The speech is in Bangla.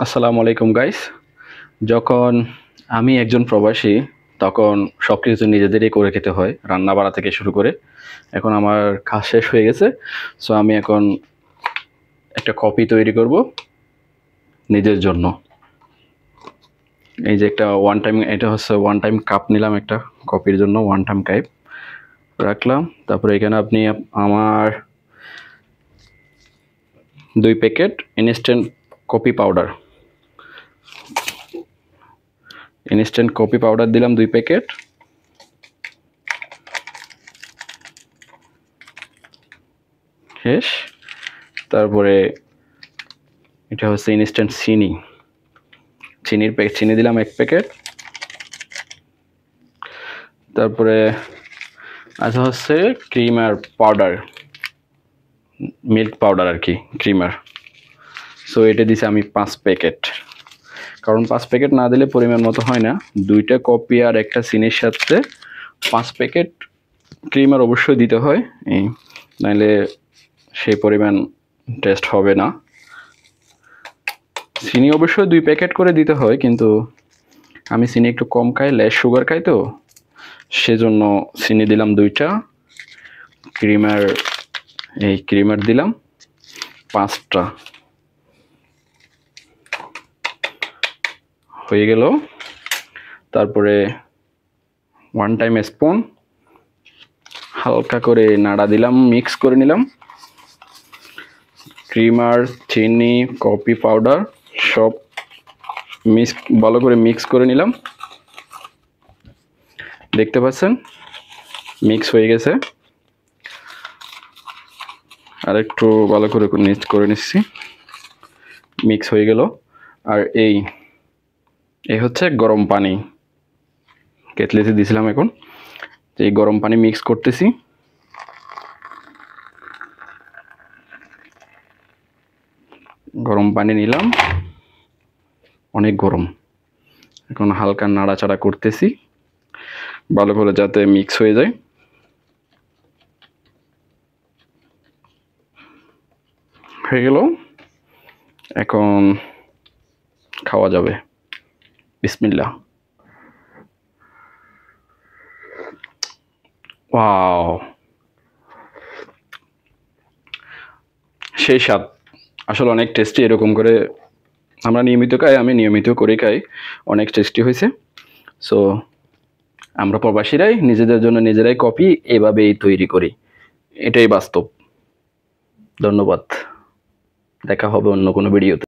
আসসালামু আলাইকুম গাইস। যখন আমি একজন প্রবাসী তখন সব কিছু নিজেদেরই করে খেতে হয়, রান্না বাড়া থেকে শুরু করে। এখন আমার কাজ শেষ হয়ে গেছে, সো আমি এখন একটা কফি তৈরি করব নিজের জন্য। এই যে একটা ওয়ান টাইম, এটা হচ্ছে ওয়ান টাইম কাপ নিলাম একটা কফির জন্য, ওয়ান টাইম কাপ রাখলাম। তারপরে এখানে আপনি আমার 2 প্যাকেট ইনস্ট্যান্ট কফি পাউডার দিলাম 2 প্যাকেট। শেষ। তারপরে এটা হচ্ছে ইনস্ট্যান্ট চিনি দিলাম 1 প্যাকেট। তারপরে আচ্ছা হচ্ছে ক্রিমার পাউডার, মিল্ক পাউডার আর কি, ক্রিমার। সো এটা দিছি আমি 5 প্যাকেট, কারণ 5 প্যাকেট না দিলে পরিমাণ মতো হয় না। 2টা কফি আর একটা চিনির সাথে 5 প্যাকেট ক্রিমার অবশ্যই দিতে হয়, নাইলে সেই পরিমাণ টেস্ট হবে না। চিনি অবশ্যই 2 প্যাকেট করে দিতে হয়, কিন্তু আমি চিনি একটু কম খাই, লেস সুগার খাই, তো সেজন্য চিনি দিলাম 2টা। ক্রিমার দিলাম 5টা। হয়ে গেল। তারপরে ওয়ান টাইম স্পুন হালকা করে নাড়া দিলাম, মিক্স করে নিলাম। ক্রিমার, চিনি, কফি পাউডার সব ভালো করে মিক্স করে নিলাম। দেখতে পাচ্ছেন মিক্স হয়ে গেছে। আর একটু ভালো করে করে নিচ্ছি, মিক্স হয়ে গেল। আর এই হচ্ছে গরম পানি, কেটলিতে দিয়েছিলাম। এখন এই গরম পানি মিক্স করতেছি। গরম পানি নিলাম, অনেক গরম। এখন হালকা নাড়াচাড়া করতেছি ভালো করে, যাতে মিক্স হয়ে যায়। হয়ে গেল, এখন খাওয়া যাবে। বিসমিল্লাহ। ওয়াও, সেই স্বাদ, আসলে অনেক টেস্টি। এরকম করে আমরা নিয়মিত খাই, আমি নিয়মিত করে খাই, অনেক টেস্টি হয়েছে। সো আমরা প্রবাসীরাই নিজেদের জন্য নিজেরাই কফি এভাবেই তৈরি করি, এটাই বাস্তব। ধন্যবাদ, দেখা হবে অন্য কোনো ভিডিওতে।